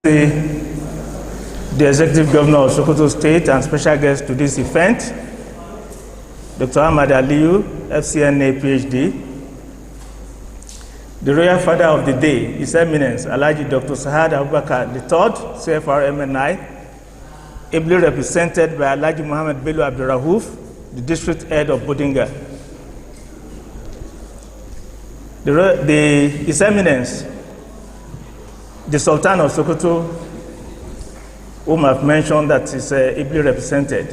The Executive Governor of Sokoto State and special guest to this event, Dr. Ahmad Aliyu, FCNA PhD, the Royal Father of the Day, His Eminence, Alhaji Dr. Sahad Abubakar III, CFR MNI, ably represented by Alhaji Muhammad Bello Abdurrahouf, the District Head of Bodinga. His Eminence, the Sultan of Sokoto, whom I've mentioned that is ably represented.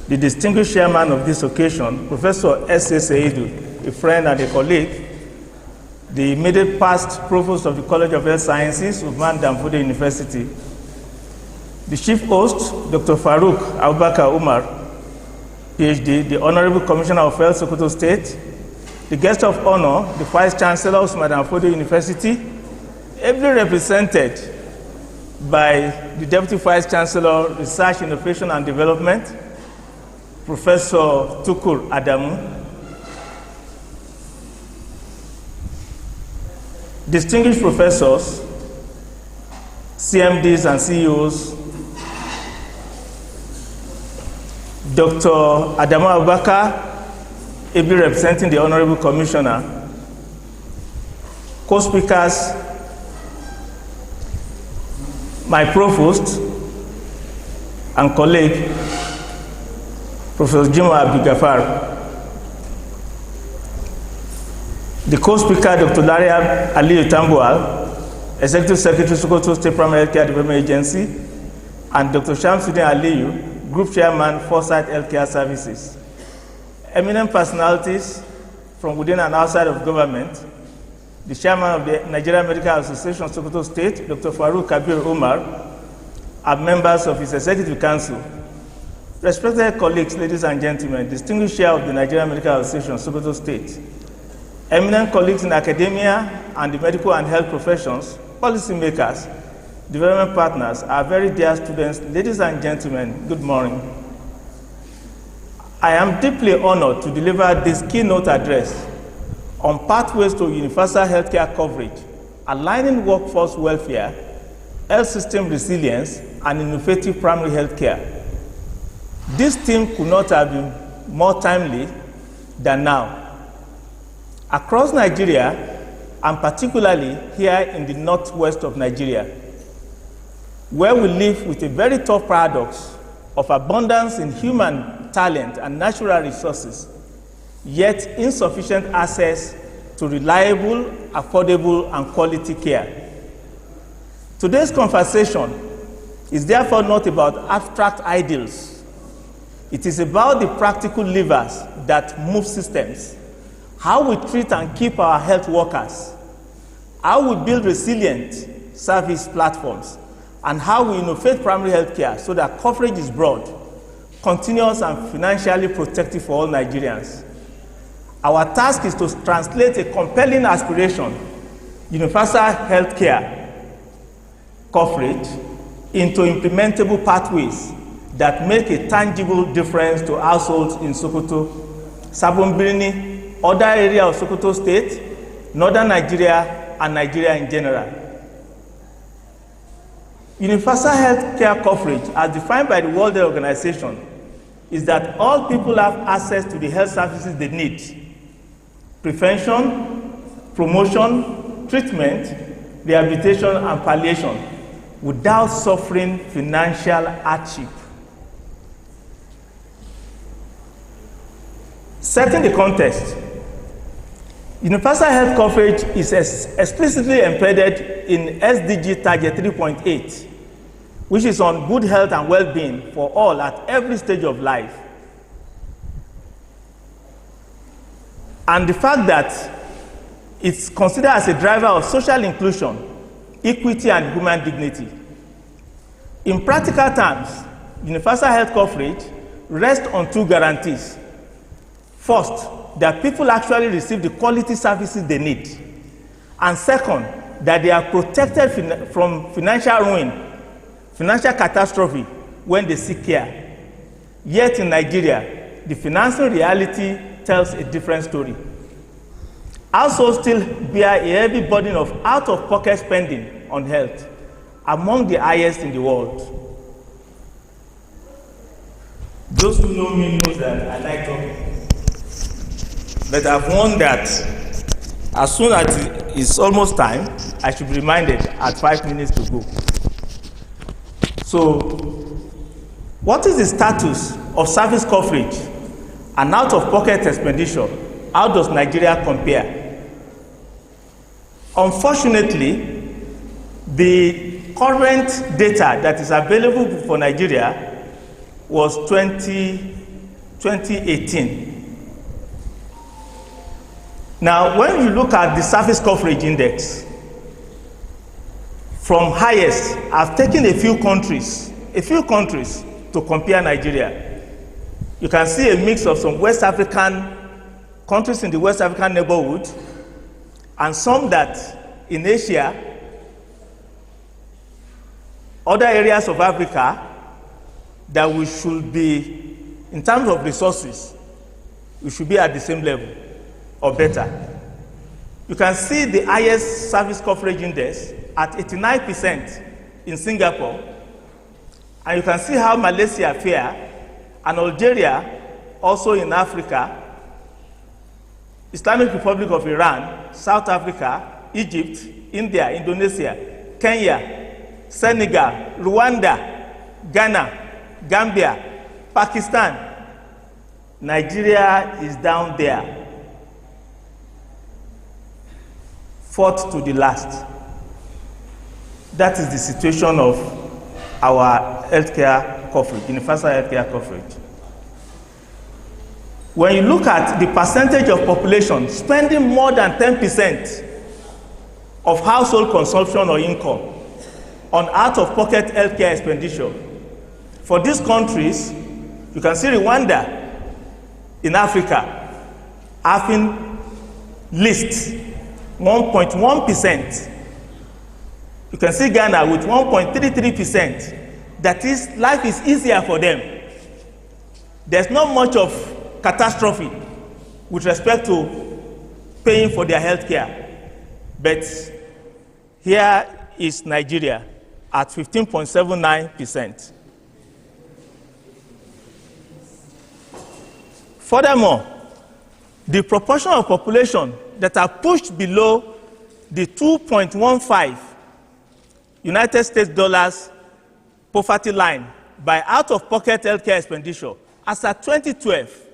The distinguished chairman of this occasion, Professor S.A. Seidu, a friend and a colleague, the immediate past provost of the College of Health Sciences, Usman Danfodiyo University, the chief host, Dr. Farouk Abubakar Umar, PhD, the Honorable Commissioner of Health, Sokoto State, the guest of honor, the Vice Chancellor of Usman Danfodiyo University, ably represented by the Deputy Vice Chancellor, Research, Innovation and Development, Professor Tukur Adamu, distinguished professors, CMDs and CEOs, Dr. Adamu Abubakar, ably representing the Honorable Commissioner, co-speakers, my provost and colleague, Professor Jimo Abdul-Ghaffar, the co-speaker, Dr. Laria Aliyu Tambuwal, Executive Secretary, Sokoto State Primary Healthcare Development Agency, and Dr. Shamsuddin Aliyu, Group Chairman, Foresight Healthcare Services. Eminent personalities from within and outside of government, the chairman of the Nigerian Medical Association of Sokoto State, Dr. Farouk Kabir Umar, are members of his Executive Council. Respected colleagues, ladies and gentlemen, distinguished chair of the Nigerian Medical Association of Sokoto State, eminent colleagues in academia and the medical and health professions, policymakers, development partners, our very dear students, ladies and gentlemen, good morning. I am deeply honored to deliver this keynote address on pathways to universal healthcare coverage, aligning workforce welfare, health system resilience, and innovative primary healthcare. This theme could not have been more timely than now. Across Nigeria, and particularly here in the northwest of Nigeria, where we live with a very tough paradox of abundance in human talent and natural resources, yet insufficient access to reliable, affordable, and quality care. Today's conversation is therefore not about abstract ideals. It is about the practical levers that move systems, how we treat and keep our health workers, how we build resilient service platforms, and how we innovate primary health care so that coverage is broad, continuous, and financially protective for all Nigerians. Our task is to translate a compelling aspiration, universal health care coverage, into implementable pathways that make a tangible difference to households in Sokoto, Sabon Birni, other areas of Sokoto State, northern Nigeria, and Nigeria in general. Universal health care coverage, as defined by the World Health Organization, is that all people have access to the health services they need: prevention, promotion, treatment, rehabilitation, and palliation, without suffering financial hardship. Setting the context, universal health coverage is explicitly embedded in SDG Target 3.8, which is on good health and well-being for all at every stage of life. And the fact that it's considered as a driver of social inclusion, equity, and human dignity. In practical terms, universal health coverage rests on two guarantees. First, that people actually receive the quality services they need. And second, that they are protected from financial ruin, financial catastrophe when they seek care. Yet in Nigeria, the financial reality tells a different story. Households still bear a heavy burden of out-of-pocket spending on health, among the highest in the world. Those who know me know that I like talking. But I've warned that as soon as it's almost time, I should be reminded at 5 minutes to go. So, what is the status of service coverage and out-of-pocket expenditure? How does Nigeria compare? Unfortunately, the current data that is available for Nigeria was 2018. Now, when you look at the service coverage index, from highest, I've taken a few countries to compare Nigeria. You can see a mix of some West African countries in the West African neighborhood and some that in Asia, other areas of Africa that we should be, in terms of resources, we should be at the same level or better. You can see the highest service coverage index at 89% in Singapore, and you can see how Malaysia fare, and Algeria, also in Africa, Islamic Republic of Iran, South Africa, Egypt, India, Indonesia, Kenya, Senegal, Rwanda, Ghana, Gambia, Pakistan. Nigeria is down there, fourth to the last. That is the situation of our healthcare coverage, universal healthcare coverage. When you look at the percentage of population spending more than 10% of household consumption or income on out-of-pocket healthcare expenditure, for these countries, you can see Rwanda in Africa having least 1.1%. You can see Ghana with 1.33%. That is, life is easier for them. There's not much of catastrophe with respect to paying for their health care. But here is Nigeria at 15.79%. Furthermore, the proportion of population that are pushed below the 2.15 United States dollars poverty line by out-of-pocket healthcare expenditure as at 2012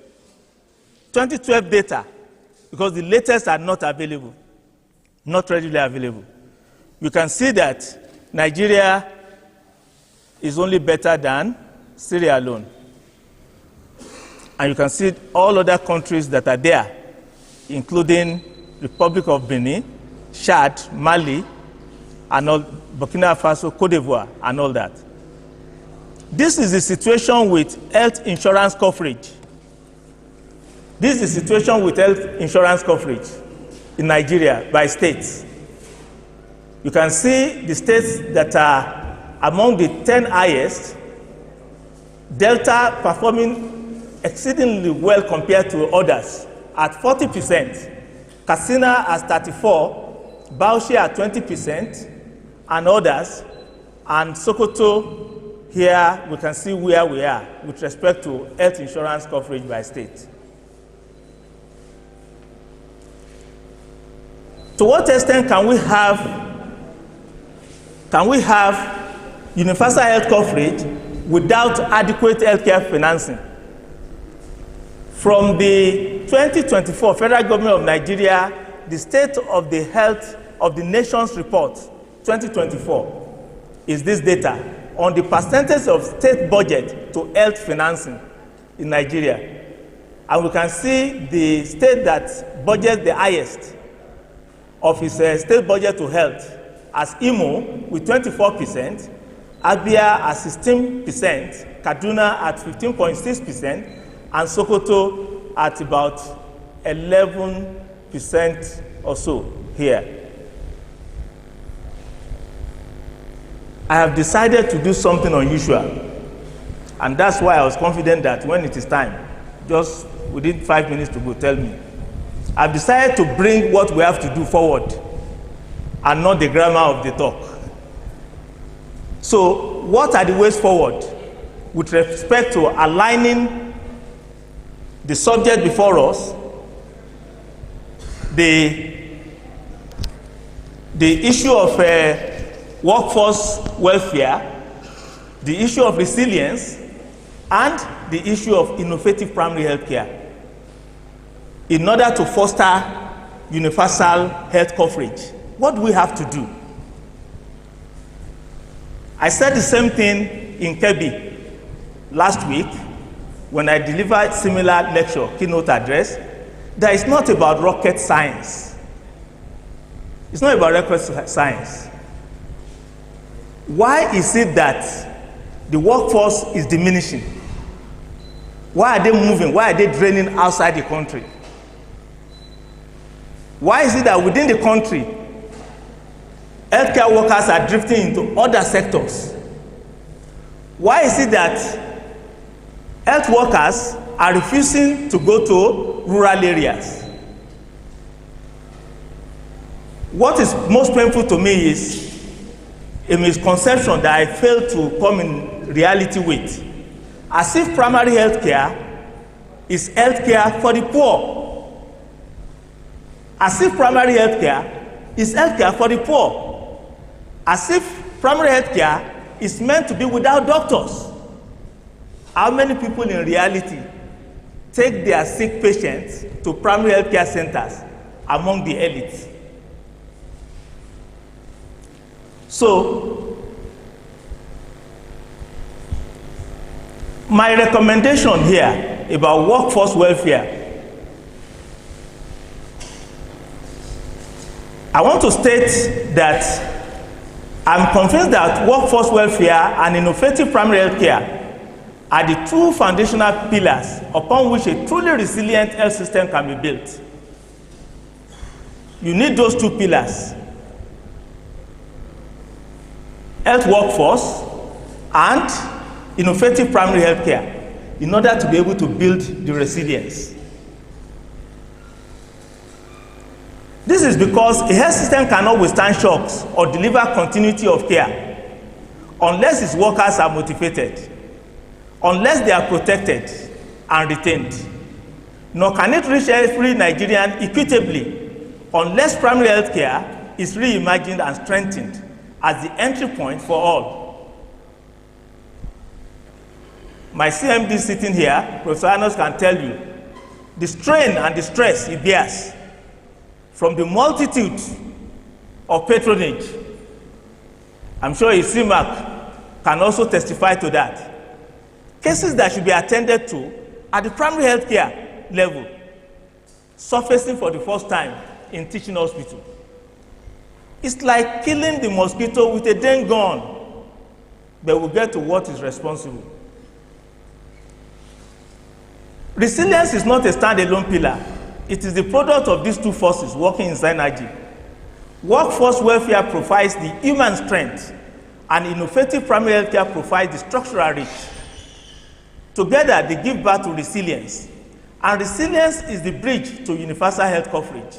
data, because the latest are not available, not readily available. You can see that Nigeria is only better than Syria alone. And you can see all other countries that are there, including Republic of Benin, Chad, Mali, and all, Burkina Faso, Cote d'Ivoire, and all that. This is the situation with health insurance coverage. This is the situation with health insurance coverage in Nigeria by states. You can see the states that are among the 10 highest, Delta performing exceedingly well compared to others at 40%, Katsina at 34%, Bauchi at 20%, and others, and Sokoto. Here we can see where we are with respect to health insurance coverage by state. To what extent can we have universal health coverage without adequate healthcare financing? From the 2024 Federal Government of Nigeria, the State of the Health of the Nation's Report 2024 is this data on the percentage of state budget to health financing in Nigeria. And we can see the state that budgets the highest of its state budget to health as Imo with 24%, Abia at 16%, Kaduna at 15.6%, and Sokoto at about 11% or so here. I have decided to do something unusual, and that's why I was confident that when it is time, just within 5 minutes to go, tell me. I've decided to bring what we have to do forward and not the grammar of the talk. So what are the ways forward with respect to aligning the subject before us, the issue of workforce welfare, the issue of resilience, and the issue of innovative primary health care in order to foster universal health coverage? What do we have to do? I said the same thing in Kebbi last week when I delivered similar lecture, keynote address. That is not about rocket science. It's not about rocket science. Why is it that the workforce is diminishing? Why are they moving? Why are they draining outside the country? Why is it that within the country, healthcare workers are drifting into other sectors? Why is it that health workers are refusing to go to rural areas? What is most painful to me is a misconception that I failed to come in reality with, as if primary health care is health care for the poor. As if primary health care is health care for the poor. As if primary health care is meant to be without doctors. How many people in reality take their sick patients to primary health care centers among the elites? So, my recommendation here about workforce welfare, I want to state that I'm convinced that workforce welfare and innovative primary health care are the two foundational pillars upon which a truly resilient health system can be built. You need those two pillars: health workforce and innovative primary health care, in order to be able to build the resilience. This is because a health system cannot withstand shocks or deliver continuity of care unless its workers are motivated, unless they are protected and retained. Nor can it reach every Nigerian equitably unless primary health care is reimagined and strengthened as the entry point for all. My CMD sitting here, Professor Anos, can tell you the strain and the stress he bears from the multitude of patronage. I'm sure his CMAC can also testify to that. Cases that should be attended to at the primary health care level, surfacing for the first time in teaching hospital. It's like killing the mosquito with a dang gun, but we'll get to what is responsible. Resilience is not a standalone pillar. It is the product of these two forces working in synergy. Workforce welfare provides the human strength, and innovative primary health care provides the structural reach. Together, they give birth to resilience, and resilience is the bridge to universal health coverage.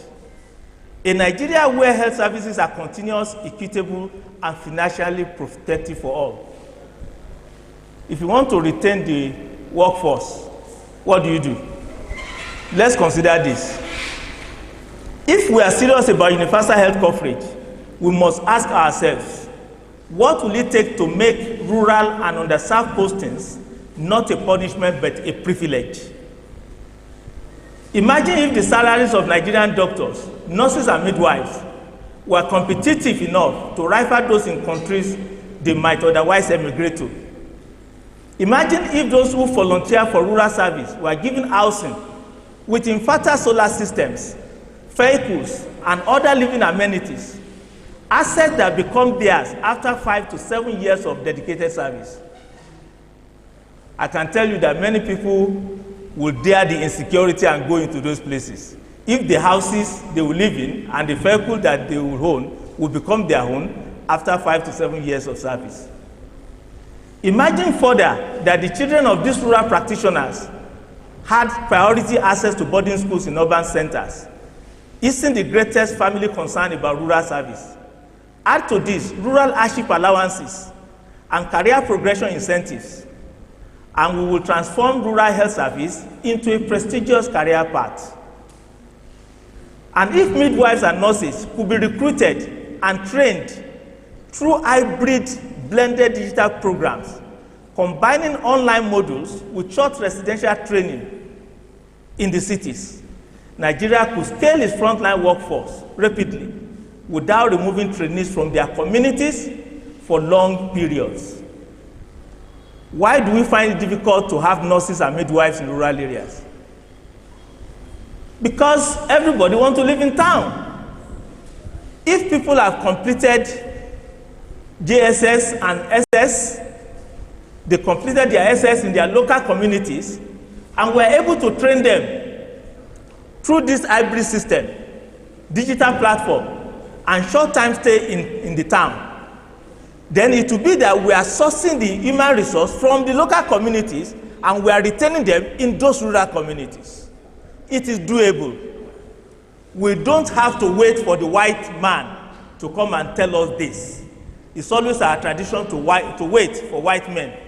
A Nigeria where health services are continuous, equitable, and financially protective for all. If you want to retain the workforce, what do? Let's consider this. If we are serious about universal health coverage, we must ask ourselves, what will it take to make rural and underserved postings not a punishment but a privilege? Imagine if the salaries of Nigerian doctors, nurses, and midwives were competitive enough to rival those in countries they might otherwise emigrate to. Imagine if those who volunteer for rural service were given housing with inverter solar systems, vehicles, and other living amenities, assets that become theirs after 5 to 7 years of dedicated service. I can tell you that many people will dare the insecurity and go into those places if the houses they will live in and the vehicle that they will own will become their own after 5 to 7 years of service. Imagine further that the children of these rural practitioners had priority access to boarding schools in urban centers, easing the greatest family concern about rural service. Add to this rural hardship allowances and career progression incentives, and we will transform rural health service into a prestigious career path. And if midwives and nurses could be recruited and trained through hybrid blended digital programs, combining online modules with short residential training in the cities, Nigeria could scale its frontline workforce rapidly without removing trainees from their communities for long periods. Why do we find it difficult to have nurses and midwives in rural areas? Because everybody wants to live in town. If people have completed JSS and SS, they completed their SS in their local communities, and were able to train them through this hybrid system, digital platform, and short time stay in the town, then it will be that we are sourcing the human resource from the local communities and we are retaining them in those rural communities. It is doable. We don't have to wait for the white man to come and tell us this. It's always our tradition to wait for white men.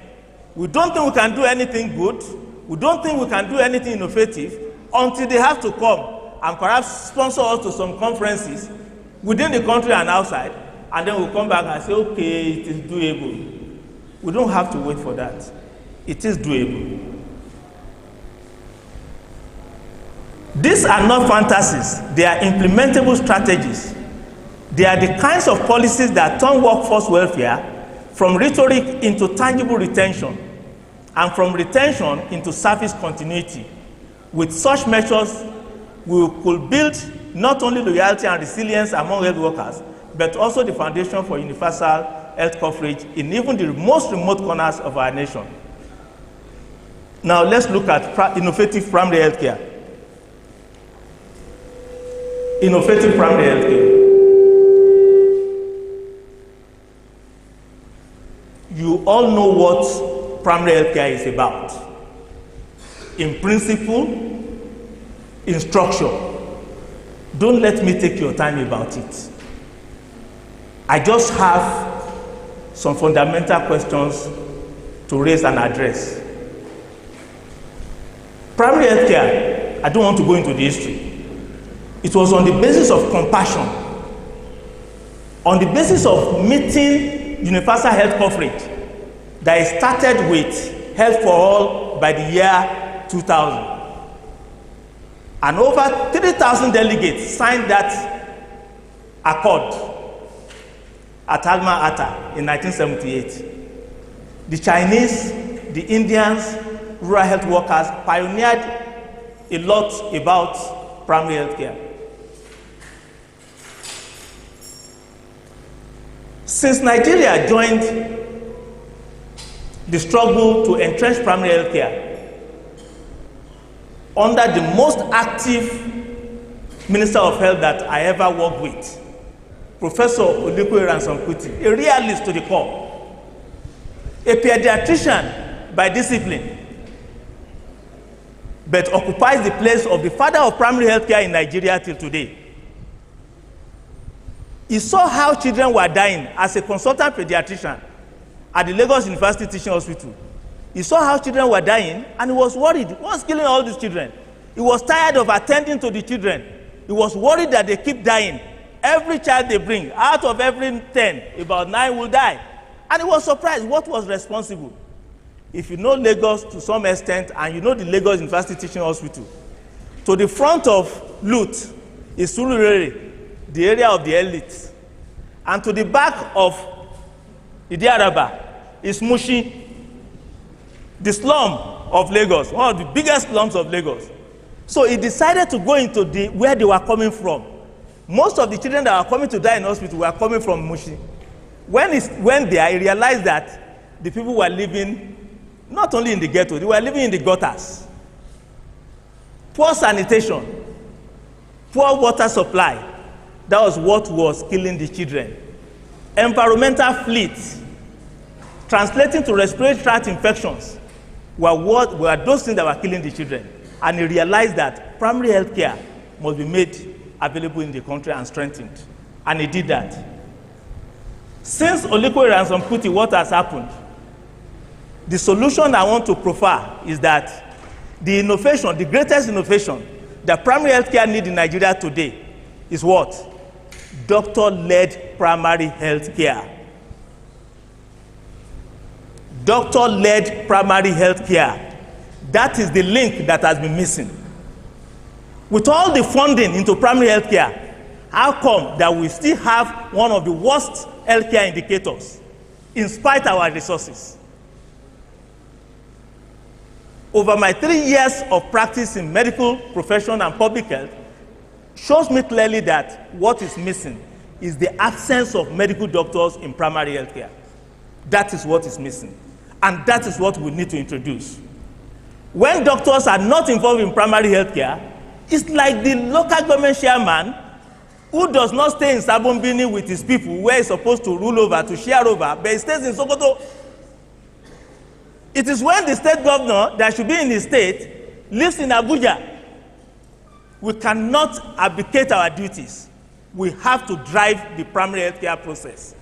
We don't think we can do anything good. We don't think we can do anything innovative until they have to come and perhaps sponsor us to some conferences within the country and outside, and then we'll come back and say, okay, it is doable. We don't have to wait for that. It is doable. These are not fantasies. They are implementable strategies. They are the kinds of policies that turn workforce welfare from rhetoric into tangible retention, and from retention into service continuity. With such measures, we could build not only loyalty and resilience among health workers, but also the foundation for universal health coverage in even the most remote corners of our nation. Now let's look at innovative primary health care. Innovative primary health care. You all know what primary health care is about. In principle, in structure. Don't let me take your time about it. I just have some fundamental questions to raise and address. Primary health care, I don't want to go into the history. It was on the basis of compassion, on the basis of meeting universal health coverage, that it started with Health for All by the year 2000. And over 3,000 delegates signed that accord at Alma Ata in 1978. The Chinese, the Indians, rural health workers pioneered a lot about primary health care. Since Nigeria joined the struggle to entrench primary health care, under the most active Minister of Health that I ever worked with, Professor Olikwe Ransom-Kuti, a realist to the core, a pediatrician by discipline, but occupies the place of the father of primary health care in Nigeria till today. He saw how children were dying as a consultant pediatrician at the Lagos University Teaching Hospital. He saw how children were dying and he was worried. What's killing all these children? He was tired of attending to the children. He was worried that they keep dying. Every child they bring, out of every 10, about 9 will die. And he was surprised what was responsible. If you know Lagos to some extent, and you know the Lagos University Teaching Hospital, to the front of Lut is Surulere, the area of the elite. And to the back of Idiaraba is Mushi, the slum of Lagos, one of the biggest slums of Lagos. So he decided to go into where they were coming from. Most of the children that were coming to die in hospital were coming from Mushi. When he went there, he realized that the people were living not only in the ghetto, they were living in the gutters. Poor sanitation, poor water supply. That was what was killing the children. Environmental fleet, translating to respiratory tract infections, were those things that were killing the children. And he realized that primary health care must be made available in the country and strengthened. And he did that. Since Oliko Ransom Kuti, what has happened? The solution I want to proffer is that the innovation, the greatest innovation that primary healthcare needs in Nigeria today is what? Doctor-led primary healthcare. Doctor-led primary healthcare. That is the link that has been missing. With all the funding into primary healthcare, how come that we still have one of the worst healthcare indicators in spite of our resources? Over my 3 years of practice in medical profession and public health shows me clearly that what is missing is the absence of medical doctors in primary healthcare. That is what is missing. And that is what we need to introduce. When doctors are not involved in primary healthcare, it's like the local government chairman who does not stay in Sabombini with his people where he's supposed to rule over, to share over, but he stays in Sokoto. It is when the state governor that should be in the state lives in Abuja. We cannot abdicate our duties. We have to drive the primary healthcare process.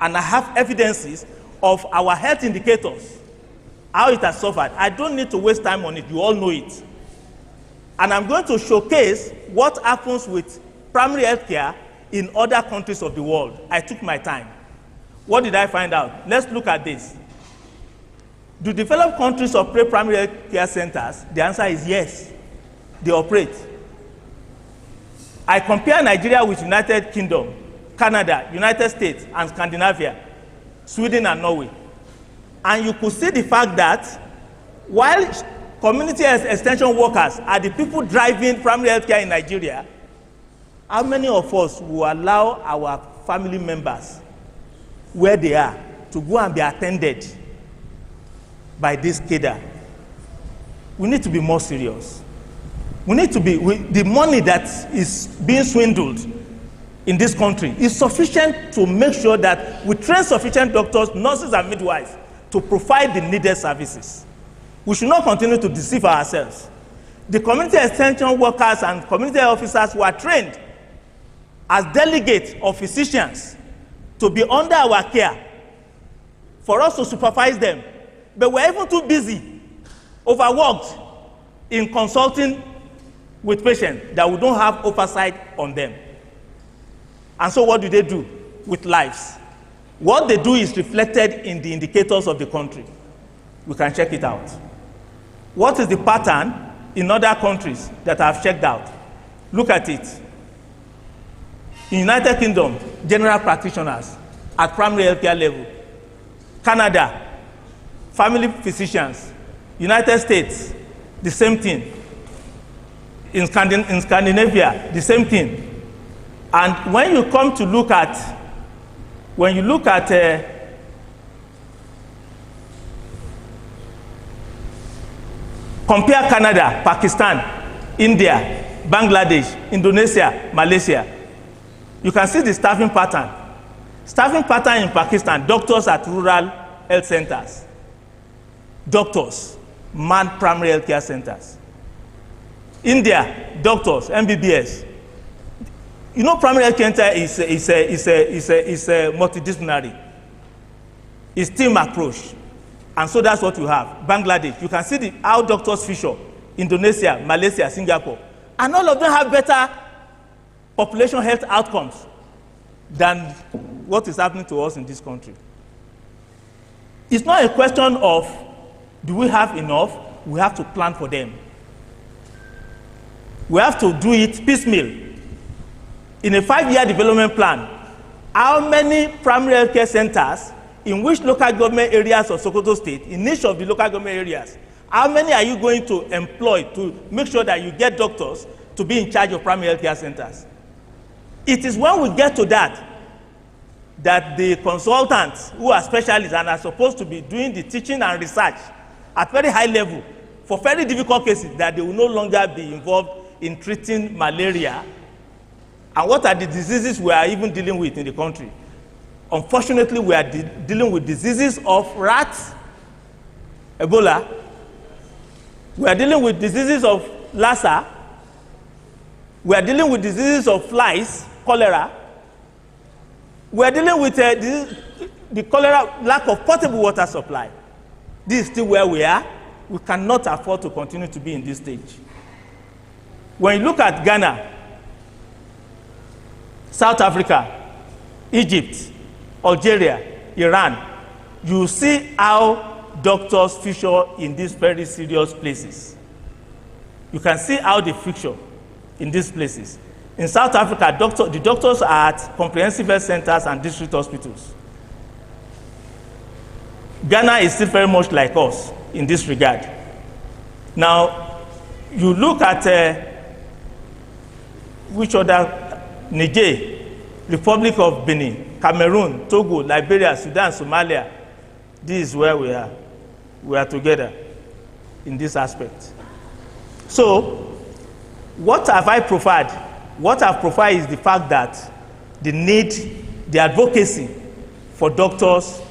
And I have evidences of our health indicators, how it has suffered. I don't need to waste time on it. You all know it. And I'm going to showcase what happens with primary healthcare in other countries of the world. I took my time. What did I find out? Let's look at this. Do developed countries operate primary healthcare centers? The answer is yes. They operate. I compare Nigeria with United Kingdom, Canada, United States, and Scandinavia, Sweden and Norway. And you could see the fact that while community health extension workers are the people driving primary healthcare in Nigeria, how many of us will allow our family members where they are to go and be attended by this cadre? We need to be more serious. We need to be, the money that is being swindled in this country is sufficient to make sure that we train sufficient doctors, nurses, and midwives to provide the needed services. We should not continue to deceive ourselves. The community extension workers and community officers who are trained as delegates of physicians to be under our care, for us to supervise them, but we're even too busy, overworked in consulting with patients that we don't have oversight on them. And so what do they do with lives? What they do is reflected in the indicators of the country. We can check it out. What is the pattern in other countries that I've checked out? Look at it. In United Kingdom, general practitioners at primary healthcare level. Canada, family physicians. United States, the same thing. In Scandinavia, the same thing. And when you come to look at, compare Canada, Pakistan, India, Bangladesh, Indonesia, Malaysia, you can see the staffing pattern. Staffing pattern in Pakistan, doctors at rural health centers. Doctors, manned primary health care centers. India, doctors, MBBS. You know, primary health care is a multidisciplinary. It's team approach. And so that's what you have. Bangladesh, you can see how doctors feature. Indonesia, Malaysia, Singapore. And all of them have better population health outcomes than what is happening to us in this country. It's not a question of do we have enough? We have to plan for them. We have to do it piecemeal. In a 5-year development plan, how many primary health care centers in which local government areas of Sokoto State, in each of the local government areas, how many are you going to employ to make sure that you get doctors to be in charge of primary health care centers? It is when we get to that the consultants who are specialists and are supposed to be doing the teaching and research at very high level for very difficult cases, that they will no longer be involved in treating malaria. And what are the diseases we are even dealing with in the country? Unfortunately, we are dealing with diseases of rats, Ebola. We are dealing with diseases of Lassa. We are dealing with diseases of flies, cholera. We are dealing with the cholera, lack of potable water supply. This is still where we are. We cannot afford to continue to be in this stage. When you look at Ghana, South Africa, Egypt, Algeria, Iran, you see how doctors feature in these very serious places. You can see how they feature in these places. In South Africa, the doctors are at comprehensive health centers and district hospitals. Ghana is still very much like us in this regard. Now, you look at which other, Niger, Republic of Benin, Cameroon, Togo, Liberia, Sudan, Somalia. This is where we are. We are together in this aspect. So, what have I profiled? What I've profiled is the fact that the need, the advocacy for doctors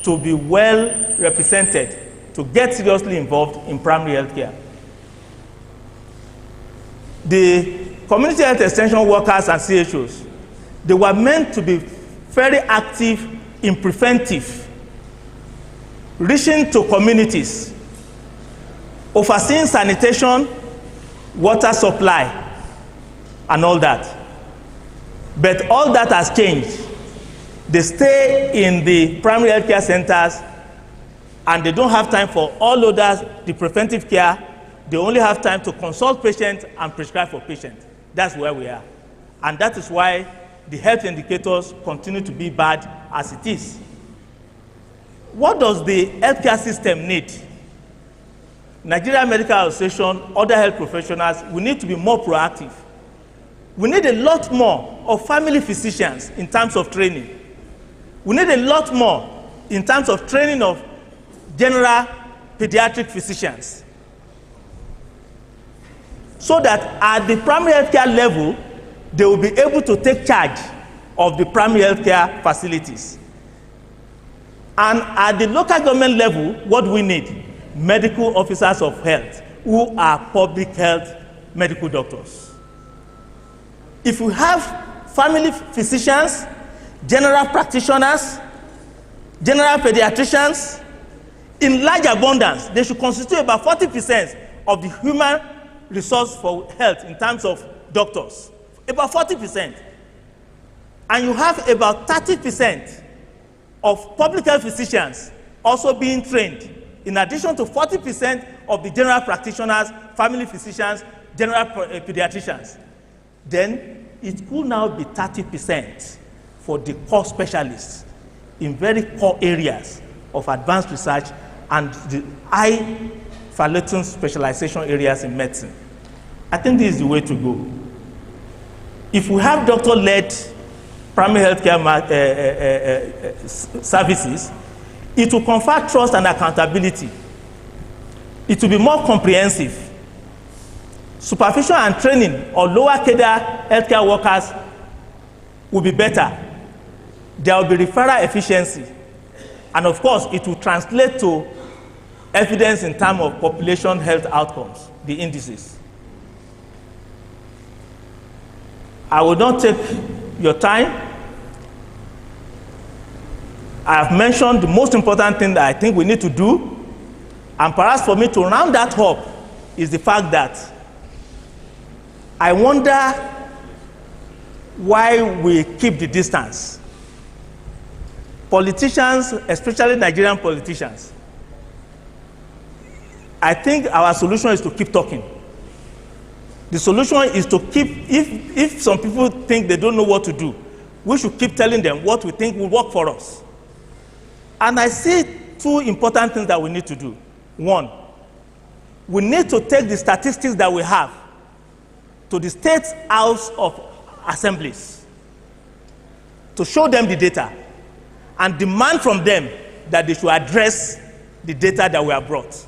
to be well represented, to get seriously involved in primary health care. The community health extension workers and CHOs, they were meant to be very active in preventive, reaching to communities, overseeing sanitation, water supply, and all that. But all that has changed. They stay in the primary health care centers and they don't have time for all others, the preventive care. They only have time to consult patients and prescribe for patients. That's where we are. And that is why the health indicators continue to be bad as it is. What does the healthcare system need? Nigeria Medical Association, other health professionals, we need to be more proactive. We need a lot more of family physicians in terms of training. We need a lot more in terms of training of general pediatric physicians. So that at the primary healthcare level, they will be able to take charge of the primary healthcare facilities. And at the local government level, what we need? Medical officers of health who are public health medical doctors. If we have family physicians, general practitioners, general pediatricians, in large abundance, they should constitute about 40% of the human resource for health in terms of doctors. About 40%. And you have about 30% of public health physicians also being trained, in addition to 40% of the general practitioners, family physicians, general pediatricians. Then it could now be 30% for the core specialists in very core areas of advanced research and the high fallating specialization areas in medicine. I think this is the way to go. If we have doctor-led primary healthcare services, it will confer trust and accountability. It will be more comprehensive. Supervision and training of lower cadre healthcare workers will be better. There will be referral efficiency. And of course, it will translate to evidence in terms of population health outcomes, the indices. I will not take your time. I have mentioned the most important thing that I think we need to do, and perhaps for me to round that up is the fact that I wonder why we keep the distance. Politicians, especially Nigerian politicians, I think our solution is to keep talking. The solution is to keep, if some people think they don't know what to do, we should keep telling them what we think will work for us. And I see two important things that we need to do. One, we need to take the statistics that we have to the State House of Assemblies to show them the data and demand from them that they should address the data that we have brought.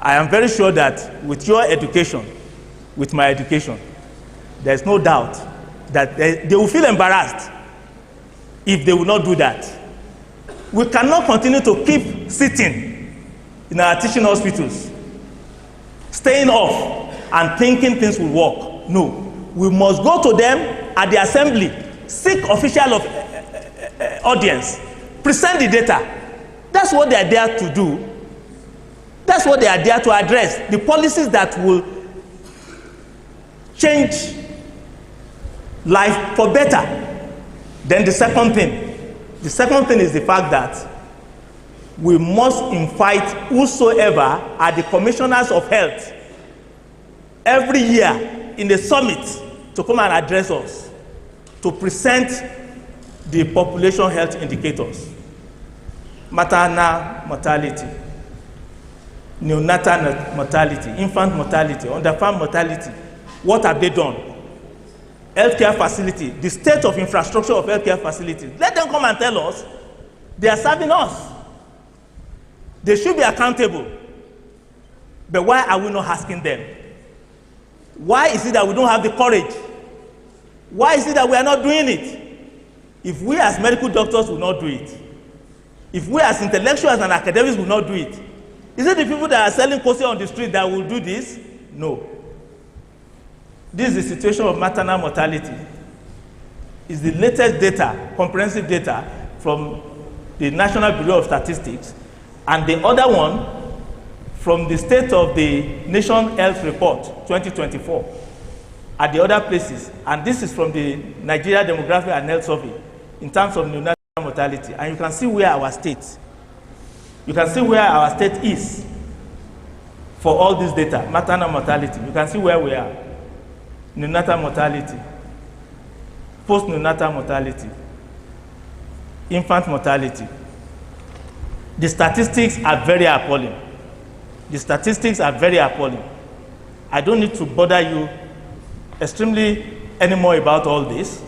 I am very sure that with your education, with my education, there's no doubt that they will feel embarrassed if they will not do that. We cannot continue to keep sitting in our teaching hospitals, staying off and thinking things will work. No, We must go to them at the assembly, seek official audience, present the data. That's what they are there to do. That's what they are there to address, the policies that will change life for better. Then the second thing is the fact that we must invite whosoever are the commissioners of health every year in the summit to come and address us, to present the population health indicators. Maternal mortality, neonatal mortality, infant mortality, underfarm mortality. What have they done? Healthcare facility, the state of infrastructure of healthcare facilities. Let them come and tell us. They are serving us. They should be accountable. But why are we not asking them? Why is it that we don't have the courage? Why is it that we are not doing it? If we as medical doctors will not do it, if we as intellectuals and academics will not do it, is it the people that are selling coffee on the street that will do this? No. This is the situation of maternal mortality. It's the latest data, comprehensive data from the National Bureau of Statistics, and the other one from the State of the Nation Health Report 2024 at the other places. And this is from the Nigeria Demographic and Health Survey in terms of neonatal mortality. And you can see where our state, is for all this data. Maternal mortality, you can see where we are. Neonatal mortality, post-neonatal mortality, infant mortality. The statistics are very appalling. I don't need to bother you extremely anymore about all this.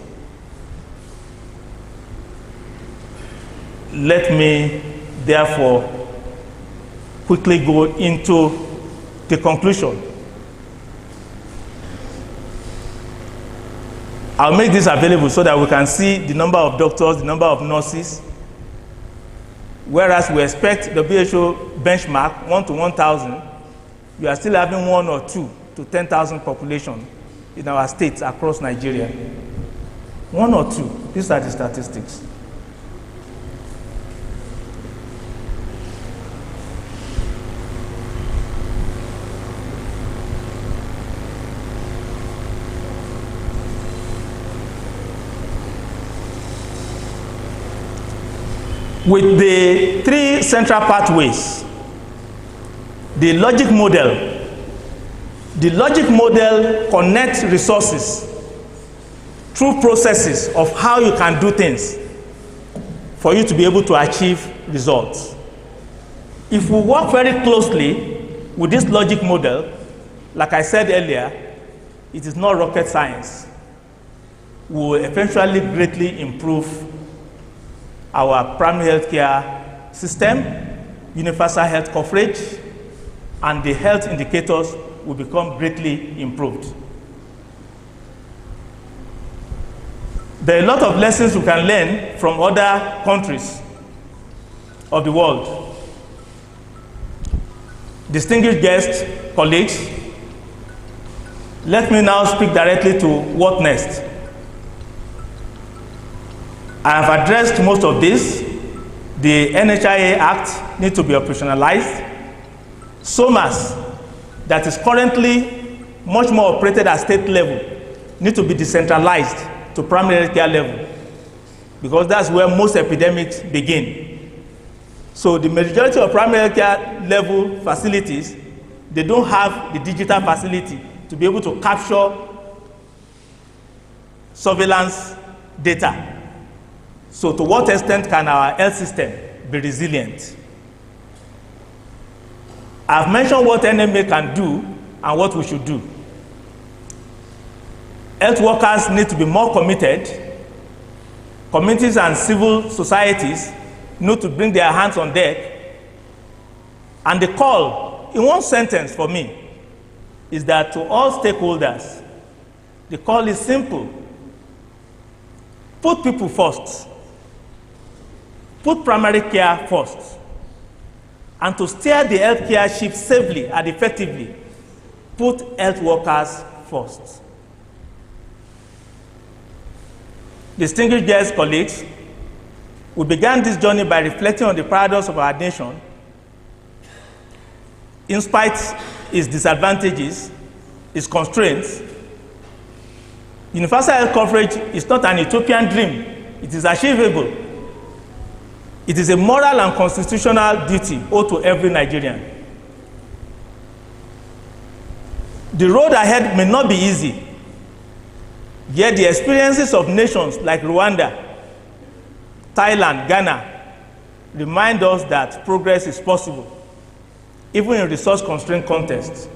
Let me therefore quickly go into the conclusion. I'll make this available so that we can see the number of doctors, the number of nurses. Whereas we expect the WHO benchmark 1 to 1,000, we are still having 1 or 2 to 10,000 population in our states across Nigeria. 1 or 2, these are the statistics. With the 3 central pathways, the logic model connects resources through processes of how you can do things for you to be able to achieve results. If we work very closely with this logic model, like I said earlier, it is not rocket science. We will eventually greatly improve our primary health care system, universal health coverage, and the health indicators will become greatly improved. There are a lot of lessons we can learn from other countries of the world. Distinguished guests, colleagues, let me now speak directly to what next. I have addressed most of this. The NHIA Act needs to be operationalized. SOMAS, that is currently much more operated at state level, need to be decentralized to primary health care level, because that's where most epidemics begin. So the majority of primary health care level facilities, they don't have the digital facility to be able to capture surveillance data. So to what extent can our health system be resilient? I've mentioned what NMA can do and what we should do. Health workers need to be more committed. Communities and civil societies need to bring their hands on deck. And the call, in one sentence for me, is that to all stakeholders, the call is simple. Put people first. Put primary care first. And to steer the healthcare ship safely and effectively, put health workers first. Distinguished guests, colleagues, we began this journey by reflecting on the paradox of our nation. In spite of its disadvantages, its constraints, universal health coverage is not an utopian dream. It is achievable. It is a moral and constitutional duty owed to every Nigerian. The road ahead may not be easy, yet the experiences of nations like Rwanda, Thailand, Ghana remind us that progress is possible, even in resource-constrained contexts.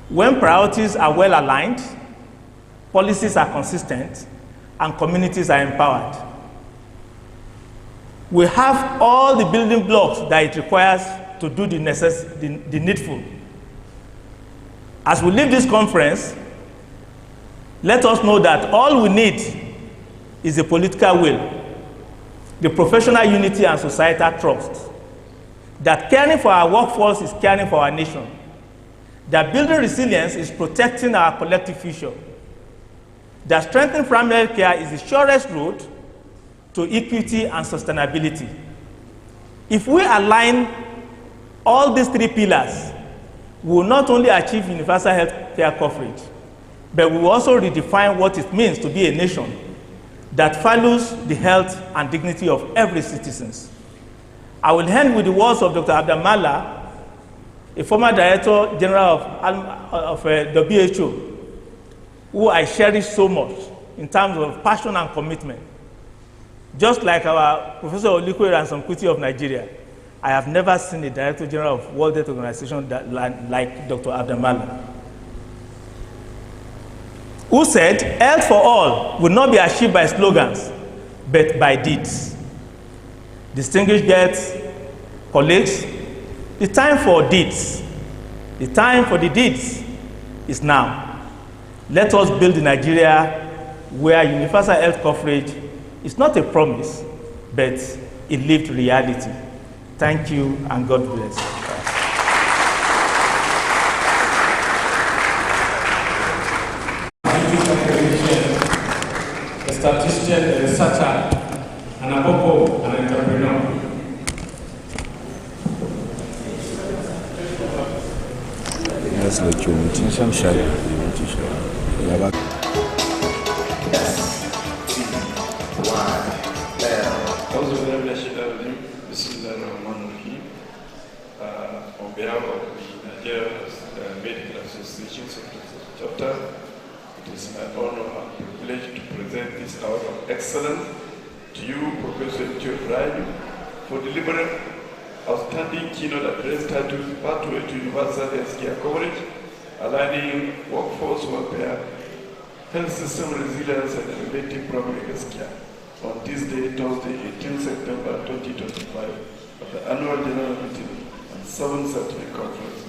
When priorities are well aligned, policies are consistent, and communities are empowered. We have all the building blocks that it requires to do the needful. As we leave this conference, let us know that all we need is a political will, the professional unity and societal trust, that caring for our workforce is caring for our nation, that building resilience is protecting our collective future, that strengthening primary health care is the surest road to equity and sustainability. If we align all these three pillars, we will not only achieve universal health care coverage, but we will also redefine what it means to be a nation that values the health and dignity of every citizen. I will end with the words of Dr. Abdamala, a former Director General of WHO, who I cherish so much in terms of passion and commitment. Just like our Professor Oliko Ransom-Kuti of Nigeria, I have never seen a Director General of World Health Organization like Dr. Abdamala, who said, health for all will not be achieved by slogans, but by deeds. Distinguished guests, colleagues, the time for deeds, the time for the deeds is now. Let us build a Nigeria where universal health coverage is not a promise, but a lived reality. Thank you, and God bless. A statistician, a researcher, and above all, an entrepreneur. That's what you want to show. You want to show. On behalf of the Nigerian Medical Association chapter, it is my honor and privilege to present this award of excellence to you, Professor Mto Ibrahim, for delivering outstanding keynote address titled Pathway to Universal Health Care Coverage, aligning workforce welfare, health system resilience, and innovative primary health care on this day, Thursday, 18 September 2025, at the annual general meeting and 7th Certificate Conference